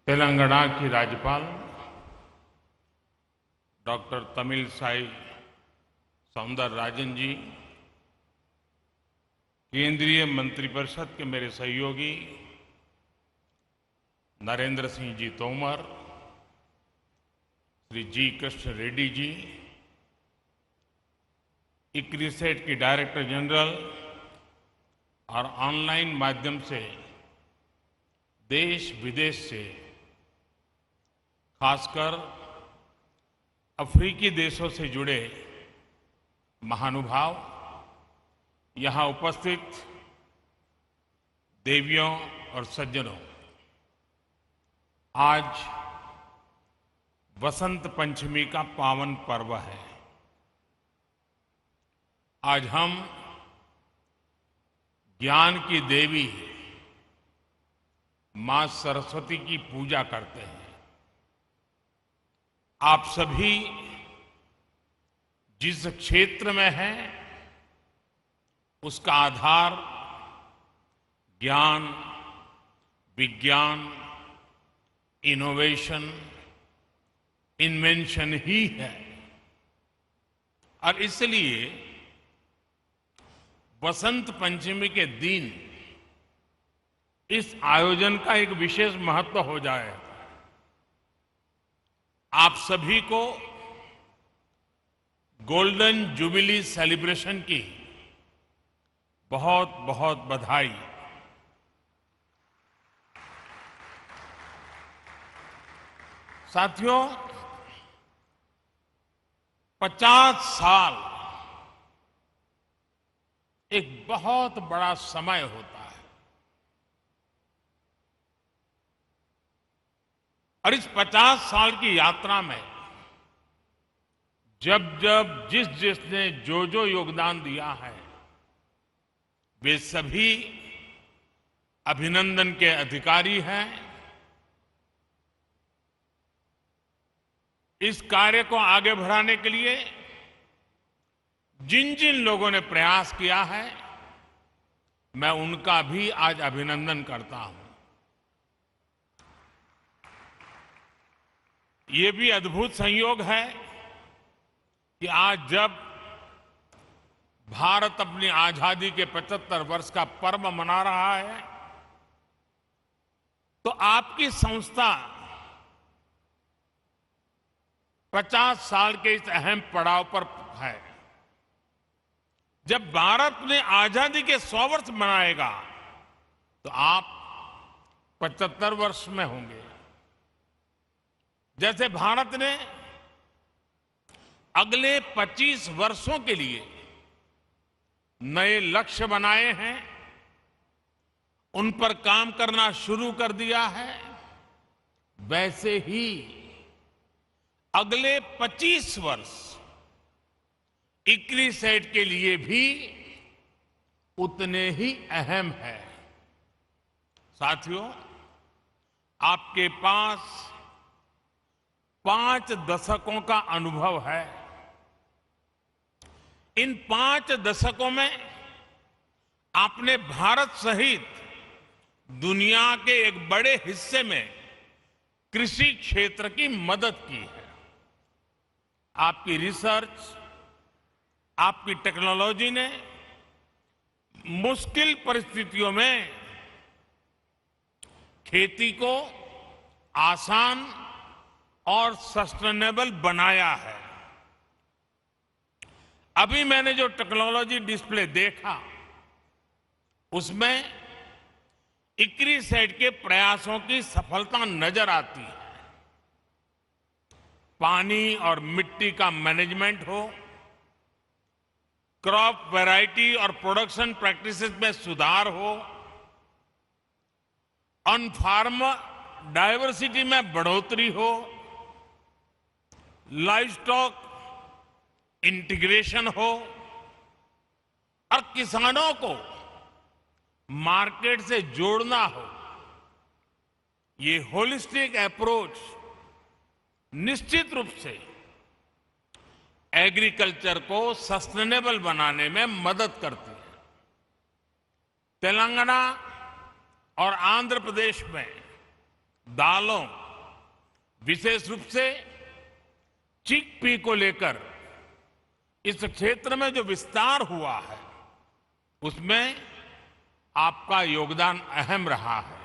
तेलंगाना की राज्यपाल डॉक्टर तमिलसाई सौंदरराजन जी, केंद्रीय मंत्रिपरिषद के मेरे सहयोगी नरेंद्र सिंह जी तोमर, श्री जी कृष्ण रेड्डी जी, इक्रिसेट की डायरेक्टर जनरल और ऑनलाइन माध्यम से देश विदेश से, खासकर अफ्रीकी देशों से जुड़े महानुभाव, यहाँ उपस्थित देवियों और सज्जनों, आज वसंत पंचमी का पावन पर्व है। आज हम ज्ञान की देवी मां सरस्वती की पूजा करते हैं। आप सभी जिस क्षेत्र में हैं, उसका आधार ज्ञान, विज्ञान, इनोवेशन, इन्वेंशन ही है। और इसलिए वसंत पंचमी के दिन इस आयोजन का एक विशेष महत्व हो जाए। आप सभी को गोल्डन जुबिली सेलिब्रेशन की बहुत बहुत बधाई। साथियों, 50 साल एक बहुत बड़ा समय होता है और इस 50 साल की यात्रा में जब जब जिस जिसने जो जो योगदान दिया है, वे सभी अभिनंदन के अधिकारी हैं। इस कार्य को आगे बढ़ाने के लिए जिन जिन लोगों ने प्रयास किया है, मैं उनका भी आज अभिनंदन करता हूं। ये भी अद्भुत संयोग है कि आज जब भारत अपनी आजादी के 75 वर्ष का पर्व मना रहा है, तो आपकी संस्था 50 साल के इस अहम पड़ाव पर है। जब भारत ने आजादी के 100 वर्ष मनाएगा, तो आप 75 वर्ष में होंगे। जैसे भारत ने अगले 25 वर्षों के लिए नए लक्ष्य बनाए हैं, उन पर काम करना शुरू कर दिया है, वैसे ही अगले 25 वर्ष इक्रिसेट के लिए भी उतने ही अहम है। साथियों, आपके पास 5 दशकों का अनुभव है। इन 5 दशकों में आपने भारत सहित दुनिया के एक बड़े हिस्से में कृषि क्षेत्र की मदद की है। आपकी रिसर्च, आपकी टेक्नोलॉजी ने मुश्किल परिस्थितियों में खेती को आसान और सस्टेनेबल बनाया है। अभी मैंने जो टेक्नोलॉजी डिस्प्ले देखा, उसमें इक्रिसेट के प्रयासों की सफलता नजर आती है। पानी और मिट्टी का मैनेजमेंट हो, क्रॉप वैरायटी और प्रोडक्शन प्रैक्टिसेस में सुधार हो, ऑन फार्म डायवर्सिटी में बढ़ोतरी हो, लाइव स्टॉक इंटीग्रेशन हो और किसानों को मार्केट से जोड़ना हो, ये होलिस्टिक अप्रोच निश्चित रूप से एग्रीकल्चर को सस्टेनेबल बनाने में मदद करती है। तेलंगाना और आंध्र प्रदेश में दालों, विशेष रूप से चिकपी को लेकर इस क्षेत्र में जो विस्तार हुआ है, उसमें आपका योगदान अहम रहा है।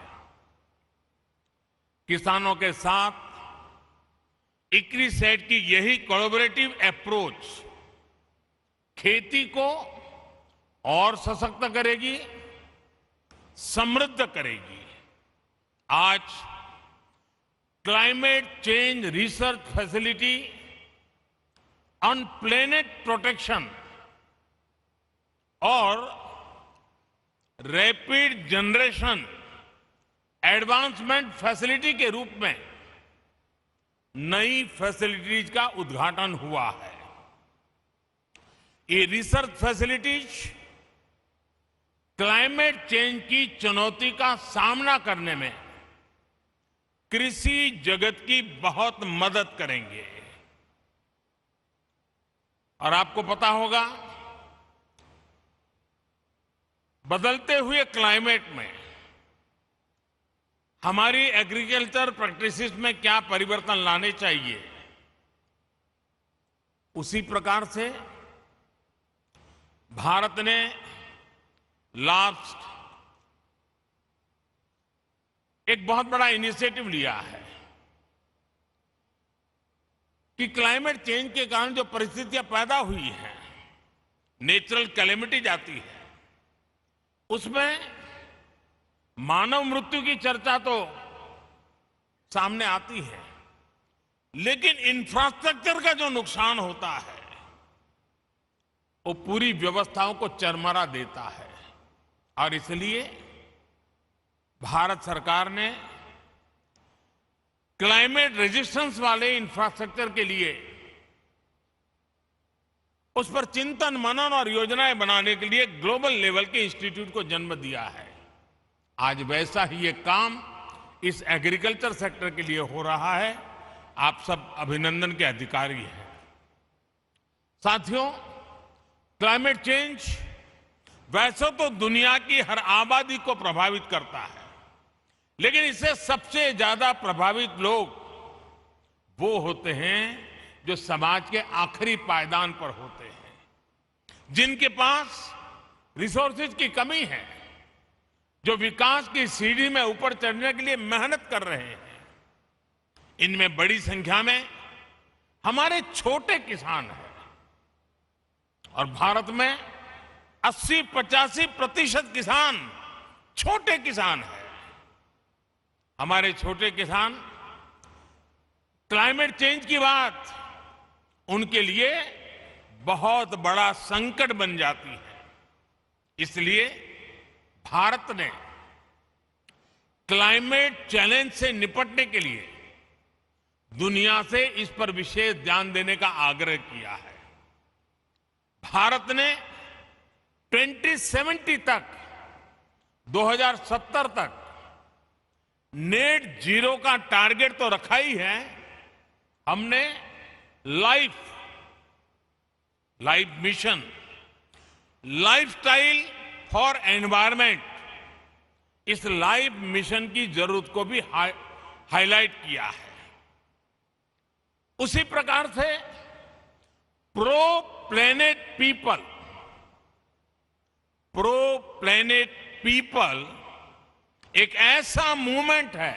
किसानों के साथ इक्रिसेट की यही कोलैबोरेटिव अप्रोच खेती को और सशक्त करेगी, समृद्ध करेगी। आज climate change research facility on planet protection और रैपिड जनरेशन एडवांसमेंट फैसिलिटी के रूप में नई फैसिलिटीज का उद्घाटन हुआ है। ये रिसर्च फैसिलिटीज क्लाइमेट चेंज की चुनौती का सामना करने में कृषि जगत की बहुत मदद करेंगे। और आपको पता होगा, बदलते हुए क्लाइमेट में हमारी एग्रीकल्चर प्रैक्टिसेस में क्या परिवर्तन लाने चाहिए, उसी प्रकार से भारत ने लास्ट एक बहुत बड़ा इनिशिएटिव लिया है कि क्लाइमेट चेंज के कारण जो परिस्थितियां पैदा हुई हैं, नेचुरल कैलेमिटीज आती है, उसमें मानव मृत्यु की चर्चा तो सामने आती है, लेकिन इंफ्रास्ट्रक्चर का जो नुकसान होता है वो पूरी व्यवस्थाओं को चरमरा देता है। और इसलिए भारत सरकार ने क्लाइमेट रेजिस्टेंस वाले इंफ्रास्ट्रक्चर के लिए उस पर चिंतन मनन और योजनाएं बनाने के लिए ग्लोबल लेवल के इंस्टीट्यूट को जन्म दिया है। आज वैसा ही एक काम इस एग्रीकल्चर सेक्टर के लिए हो रहा है। आप सब अभिनंदन के अधिकारी हैं। साथियों, क्लाइमेट चेंज वैसे तो दुनिया की हर आबादी को प्रभावित करता है, लेकिन इससे सबसे ज्यादा प्रभावित लोग वो होते हैं जो समाज के आखिरी पायदान पर होते हैं, जिनके पास रिसोर्सेज की कमी है, जो विकास की सीढ़ी में ऊपर चढ़ने के लिए मेहनत कर रहे हैं। इनमें बड़ी संख्या में हमारे छोटे किसान हैं और भारत में 80-85% किसान छोटे किसान हैं। हमारे छोटे किसान क्लाइमेट चेंज की बात उनके लिए बहुत बड़ा संकट बन जाती है। इसलिए भारत ने क्लाइमेट चैलेंज से निपटने के लिए दुनिया से इस पर विशेष ध्यान देने का आग्रह किया है। भारत ने 2070 तक 2070 तक नेट जीरो का टारगेट तो रखा ही है। हमने life mission, lifestyle for environment, इस लाइफ मिशन की जरूरत को भी हाईलाइट किया है। उसी प्रकार से प्रो प्लेनेट पीपल एक ऐसा मूवमेंट है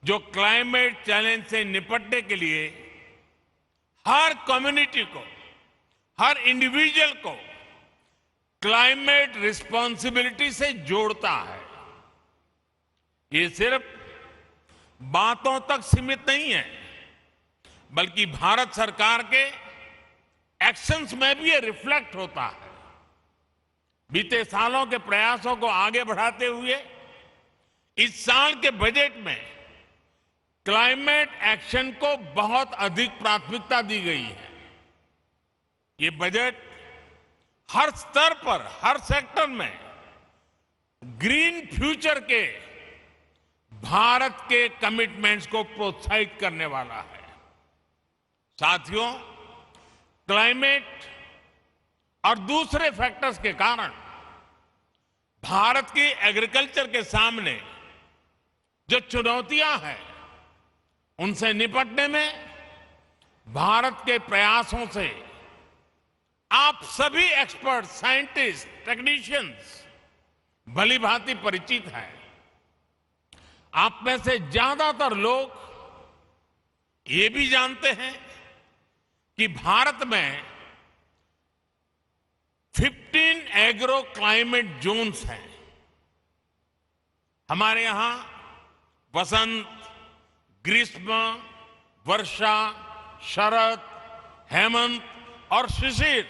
जो क्लाइमेट चैलेंज से निपटने के लिए हर कम्युनिटी को, हर इंडिविजुअल को क्लाइमेट रिस्पॉन्सिबिलिटी से जोड़ता है। ये सिर्फ बातों तक सीमित नहीं है, बल्कि भारत सरकार के एक्शंस में भी ये रिफ्लेक्ट होता है। बीते सालों के प्रयासों को आगे बढ़ाते हुए इस साल के बजट में क्लाइमेट एक्शन को बहुत अधिक प्राथमिकता दी गई है। ये बजट हर स्तर पर, हर सेक्टर में ग्रीन फ्यूचर के भारत के कमिटमेंट्स को प्रोत्साहित करने वाला है। साथियों, क्लाइमेट और दूसरे फैक्टर्स के कारण भारत की एग्रीकल्चर के सामने जो चुनौतियां हैं उनसे निपटने में भारत के प्रयासों से आप सभी एक्सपर्ट, साइंटिस्ट, टेक्नीशियंस भली भांति परिचित हैं। आप में से ज्यादातर लोग ये भी जानते हैं कि भारत में 15 एग्रो क्लाइमेट जोन्स हैं। हमारे यहां वसंत, ग्रीष्म, वर्षा, शरद, हेमंत और शिशिर,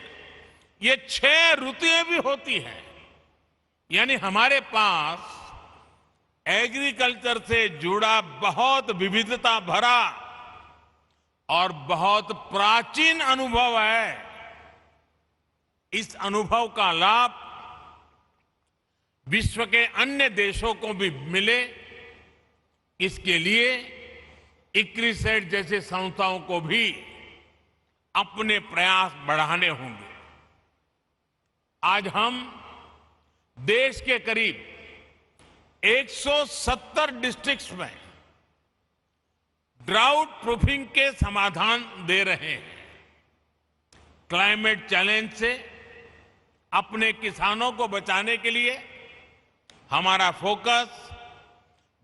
ये 6 ऋतुएं भी होती हैं। यानी हमारे पास एग्रीकल्चर से जुड़ा बहुत विविधता भरा और बहुत प्राचीन अनुभव है। इस अनुभव का लाभ विश्व के अन्य देशों को भी मिले, इसके लिए इक्रिसेट जैसे संस्थाओं को भी अपने प्रयास बढ़ाने होंगे। आज हम देश के करीब 170 डिस्ट्रिक्ट्स में ड्राउट प्रूफिंग के समाधान दे रहे हैं। क्लाइमेट चैलेंज से अपने किसानों को बचाने के लिए हमारा फोकस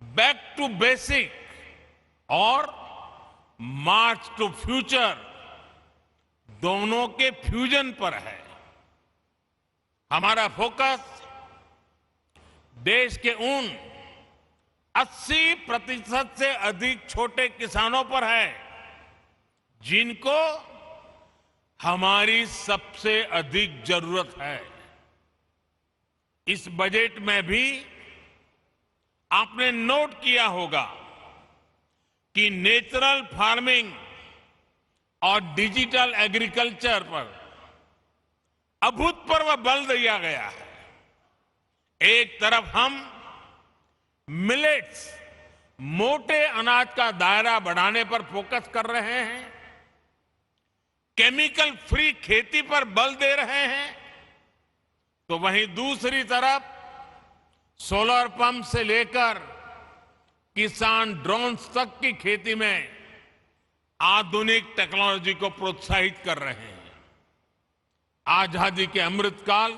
बैक टू बेसिक और मार्च टू फ्यूचर दोनों के फ्यूजन पर है। हमारा फोकस देश के उन 80% से अधिक छोटे किसानों पर है जिनको हमारी सबसे अधिक जरूरत है। इस बजट में भी आपने नोट किया होगा कि नेचुरल फार्मिंग और डिजिटल एग्रीकल्चर पर अभूतपूर्व बल दिया गया है। एक तरफ हम मिलेट्स, मोटे अनाज का दायरा बढ़ाने पर फोकस कर रहे हैं, केमिकल फ्री खेती पर बल दे रहे हैं, तो वहीं दूसरी तरफ सोलर पंप से लेकर किसान ड्रोन्स तक की खेती में आधुनिक टेक्नोलॉजी को प्रोत्साहित कर रहे हैं। आजादी के अमृतकाल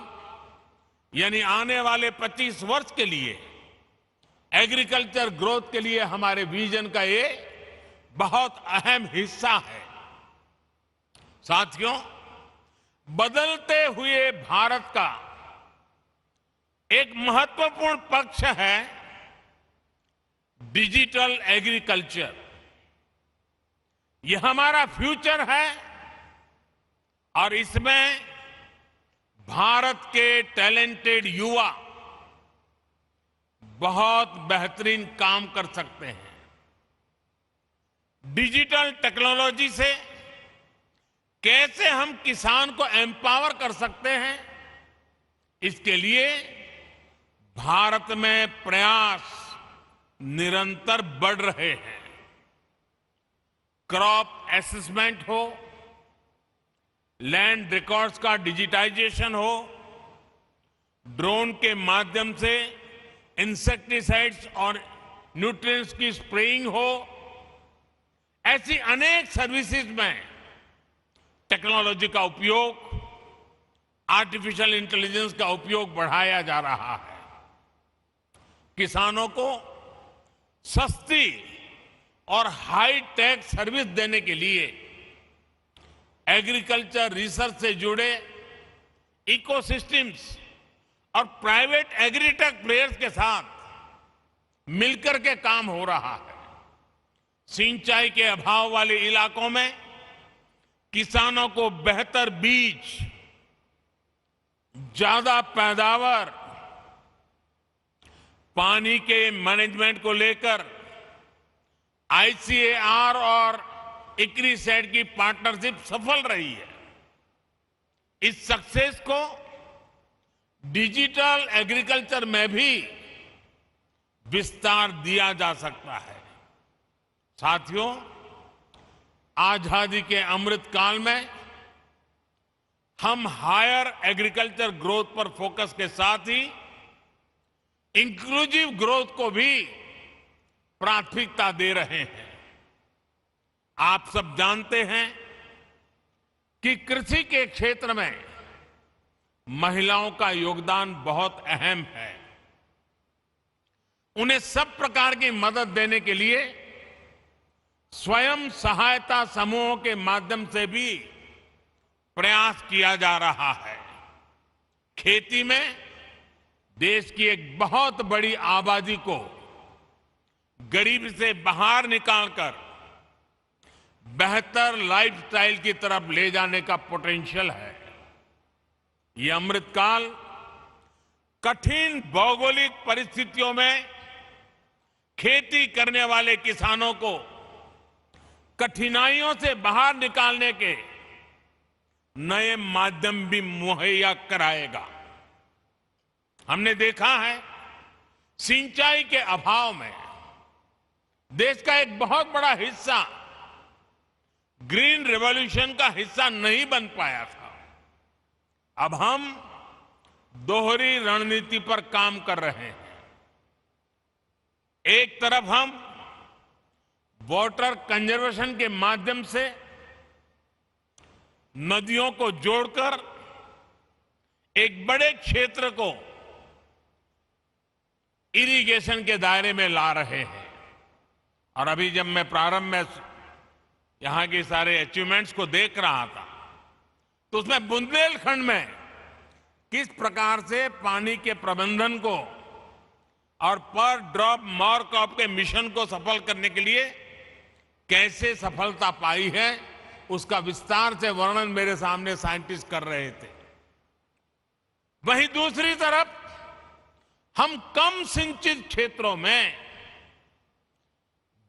यानी आने वाले 25 वर्ष के लिए एग्रीकल्चर ग्रोथ के लिए हमारे विजन का ये बहुत अहम हिस्सा है। साथियों, बदलते हुए भारत का एक महत्वपूर्ण पक्ष है डिजिटल एग्रीकल्चर। यह हमारा फ्यूचर है और इसमें भारत के टैलेंटेड युवा बहुत बेहतरीन काम कर सकते हैं। डिजिटल टेक्नोलॉजी से कैसे हम किसान को एम्पावर कर सकते हैं, इसके लिए भारत में प्रयास निरंतर बढ़ रहे हैं। क्रॉप असेसमेंट हो, लैंड रिकॉर्ड्स का डिजिटाइजेशन हो, ड्रोन के माध्यम से इंसेक्टिसाइड्स और न्यूट्रिएंट्स की स्प्रेइंग हो, ऐसी अनेक सर्विसेज में टेक्नोलॉजी का उपयोग, आर्टिफिशियल इंटेलिजेंस का उपयोग बढ़ाया जा रहा है। किसानों को सस्ती और हाई टेक सर्विस देने के लिए एग्रीकल्चर रिसर्च से जुड़े इकोसिस्टम्स और प्राइवेट एग्रीटेक प्लेयर्स के साथ मिलकर के काम हो रहा है। सिंचाई के अभाव वाले इलाकों में किसानों को बेहतर बीज, ज्यादा पैदावार, पानी के मैनेजमेंट को लेकर आईसीएआर और इक्रिसेट की पार्टनरशिप सफल रही है। इस सक्सेस को डिजिटल एग्रीकल्चर में भी विस्तार दिया जा सकता है। साथियों, आजादी के अमृत काल में हम हायर एग्रीकल्चर ग्रोथ पर फोकस के साथ ही इंक्लूसिव ग्रोथ को भी प्राथमिकता दे रहे हैं। आप सब जानते हैं कि कृषि के क्षेत्र में महिलाओं का योगदान बहुत अहम है। उन्हें सब प्रकार की मदद देने के लिए स्वयं सहायता समूहों के माध्यम से भी प्रयास किया जा रहा है। खेती में देश की एक बहुत बड़ी आबादी को गरीबी से बाहर निकालकर बेहतर लाइफस्टाइल की तरफ ले जाने का पोटेंशियल है। ये अमृतकाल कठिन भौगोलिक परिस्थितियों में खेती करने वाले किसानों को कठिनाइयों से बाहर निकालने के नए माध्यम भी मुहैया कराएगा। हमने देखा है सिंचाई के अभाव में देश का एक बहुत बड़ा हिस्सा ग्रीन रेवोल्यूशन का हिस्सा नहीं बन पाया था। अब हम दोहरी रणनीति पर काम कर रहे हैं। एक तरफ हम वाटर कंजर्वेशन के माध्यम से नदियों को जोड़कर एक बड़े क्षेत्र को इरिगेशन के दायरे में ला रहे हैं। और अभी जब मैं प्रारंभ में यहां के सारे अचीवमेंट्स को देख रहा था तो उसमें बुंदेलखंड में किस प्रकार से पानी के प्रबंधन को और पर ड्रॉप मोर क्रॉप के मिशन को सफल करने के लिए कैसे सफलता पाई है उसका विस्तार से वर्णन मेरे सामने साइंटिस्ट कर रहे थे। वहीं दूसरी तरफ हम कम सिंचित क्षेत्रों में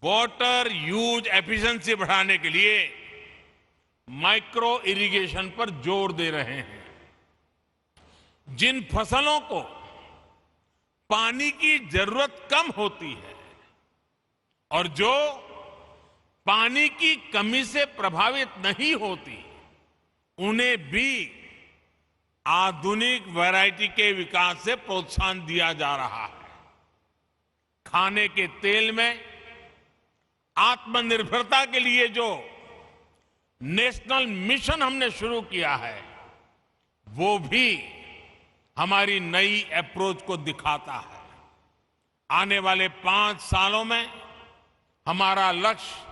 वाटर यूज एफिशिएंसी बढ़ाने के लिए माइक्रो इरिगेशन पर जोर दे रहे हैं। जिन फसलों को पानी की जरूरत कम होती है और जो पानी की कमी से प्रभावित नहीं होती, उन्हें भी आधुनिक वैरायटी के विकास से प्रोत्साहन दिया जा रहा है। खाने के तेल में आत्मनिर्भरता के लिए जो नेशनल मिशन हमने शुरू किया है वो भी हमारी नई अप्रोच को दिखाता है। आने वाले 5 सालों में हमारा लक्ष्य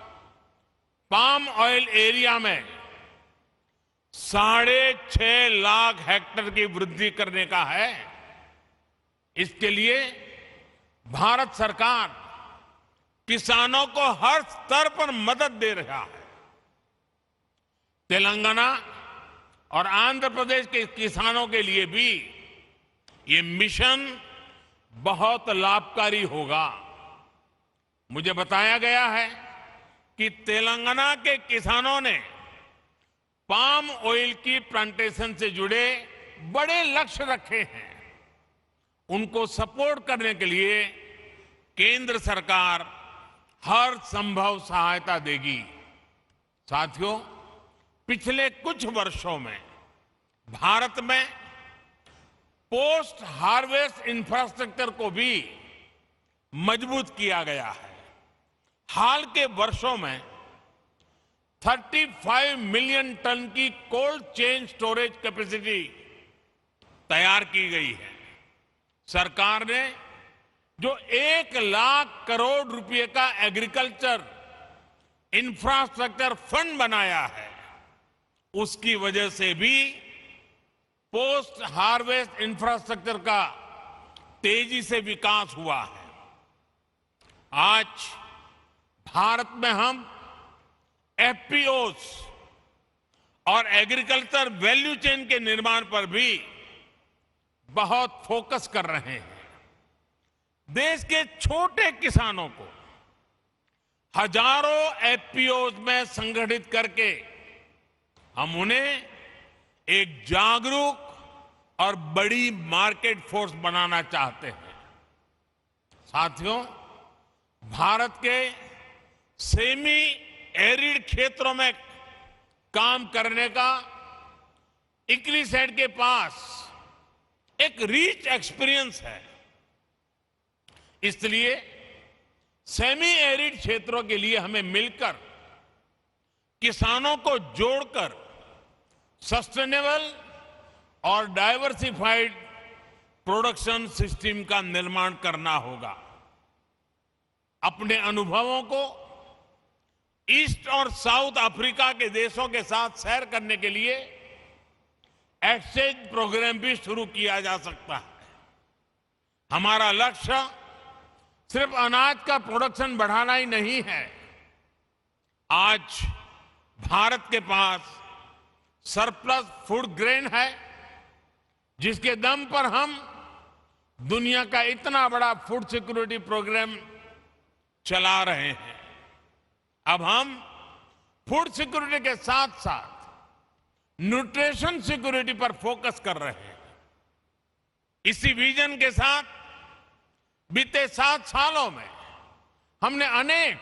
पाम ऑयल एरिया में 6.5 लाख हेक्टेयर की वृद्धि करने का है। इसके लिए भारत सरकार किसानों को हर स्तर पर मदद दे रहा है। तेलंगाना और आंध्र प्रदेश के किसानों के लिए भी ये मिशन बहुत लाभकारी होगा। मुझे बताया गया है कि तेलंगाना के किसानों ने पाम ऑयल की प्लांटेशन से जुड़े बड़े लक्ष्य रखे हैं। उनको सपोर्ट करने के लिए केंद्र सरकार हर संभव सहायता देगी। साथियों, पिछले कुछ वर्षों में भारत में पोस्ट हार्वेस्ट इंफ्रास्ट्रक्चर को भी मजबूत किया गया है। हाल के वर्षों में 35 मिलियन टन की कोल्ड चेन स्टोरेज कैपेसिटी तैयार की गई है। सरकार ने जो 1 लाख करोड़ रुपए का एग्रीकल्चर इंफ्रास्ट्रक्चर फंड बनाया है, उसकी वजह से भी पोस्ट हार्वेस्ट इंफ्रास्ट्रक्चर का तेजी से विकास हुआ है। आज भारत में हम एफपीओस और एग्रीकल्चर वैल्यू चेन के निर्माण पर भी बहुत फोकस कर रहे हैं। देश के छोटे किसानों को हजारों एफपीओस में संगठित करके हम उन्हें एक जागरूक और बड़ी मार्केट फोर्स बनाना चाहते हैं। साथियों, भारत के सेमी एरिड क्षेत्रों में काम करने का इक्रिसेड के पास एक रिच एक्सपीरियंस है। इसलिए सेमी एरिड क्षेत्रों के लिए हमें मिलकर किसानों को जोड़कर सस्टेनेबल और डाइवर्सिफाइड प्रोडक्शन सिस्टम का निर्माण करना होगा। अपने अनुभवों को ईस्ट और साउथ अफ्रीका के देशों के साथ शेयर करने के लिए एक्सचेंज प्रोग्राम भी शुरू किया जा सकता है। हमारा लक्ष्य सिर्फ अनाज का प्रोडक्शन बढ़ाना ही नहीं है। आज भारत के पास सरप्लस फूड ग्रेन है, जिसके दम पर हम दुनिया का इतना बड़ा फूड सिक्योरिटी प्रोग्राम चला रहे हैं। अब हम फूड सिक्योरिटी के साथ साथ न्यूट्रिशन सिक्योरिटी पर फोकस कर रहे हैं। इसी विजन के साथ बीते 7 सालों में हमने अनेक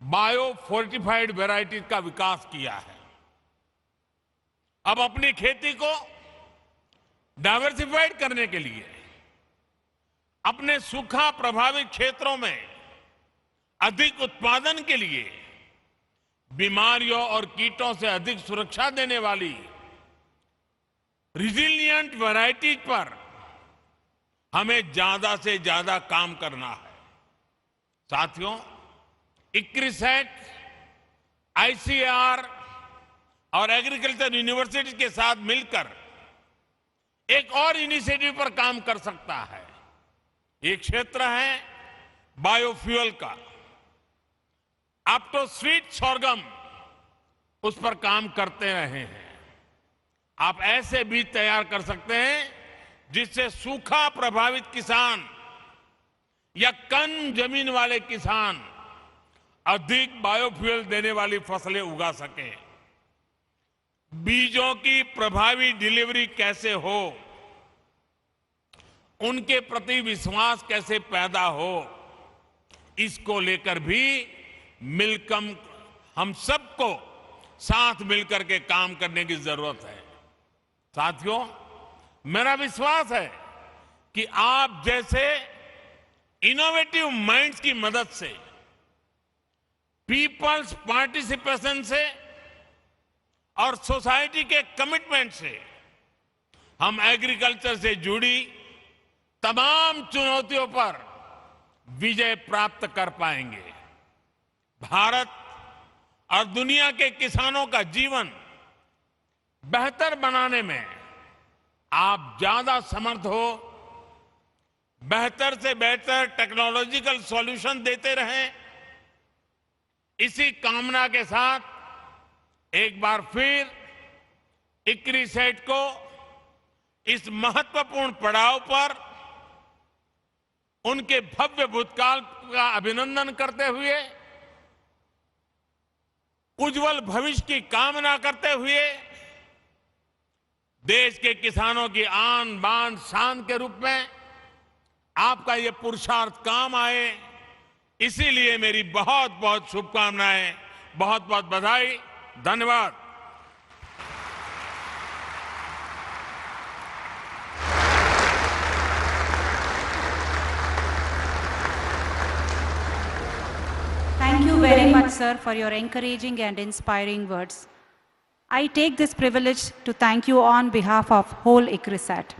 बायो फोर्टिफाइड वैरायटीज का विकास किया है। अब अपनी खेती को डाइवर्सिफाइड करने के लिए अपने सूखा प्रभावित क्षेत्रों में अधिक उत्पादन के लिए बीमारियों और कीटों से अधिक सुरक्षा देने वाली रिजिलिएंट वैरायटीज पर हमें ज्यादा से ज्यादा काम करना है। साथियों, इक्रिसेट, आईसीएआर और एग्रीकल्चर यूनिवर्सिटी के साथ मिलकर एक और इनिशिएटिव पर काम कर सकता है। एक क्षेत्र है बायोफ्यूल का। आप तो स्वीट सोरगम उस पर काम करते रहे हैं। आप ऐसे बीज तैयार कर सकते हैं जिससे सूखा प्रभावित किसान या कम जमीन वाले किसान अधिक बायोफ्यूल देने वाली फसलें उगा सके। बीजों की प्रभावी डिलीवरी कैसे हो, उनके प्रति विश्वास कैसे पैदा हो, इसको लेकर भी मिलकर हम सबको साथ मिलकर के काम करने की जरूरत है। साथियों, मेरा विश्वास है कि आप जैसे इनोवेटिव माइंड्स की मदद से, पीपल्स पार्टिसिपेशन से और सोसाइटी के कमिटमेंट से हम एग्रीकल्चर से जुड़ी तमाम चुनौतियों पर विजय प्राप्त कर पाएंगे। भारत और दुनिया के किसानों का जीवन बेहतर बनाने में आप ज्यादा समर्थ हो, बेहतर से बेहतर टेक्नोलॉजिकल सॉल्यूशन देते रहें। इसी कामना के साथ एक बार फिर इक्रिसेट को इस महत्वपूर्ण पड़ाव पर उनके भव्य भूतकाल का अभिनंदन करते हुए, उज्जवल भविष्य की कामना करते हुए, देश के किसानों की आन बान शान के रूप में आपका ये पुरुषार्थ काम आए, इसीलिए मेरी बहुत बहुत शुभकामनाएं, बहुत बहुत बधाई। धन्यवाद। Thank you very much, sir, for your encouraging and inspiring words. I take this privilege to thank you on behalf of whole ICRISAT.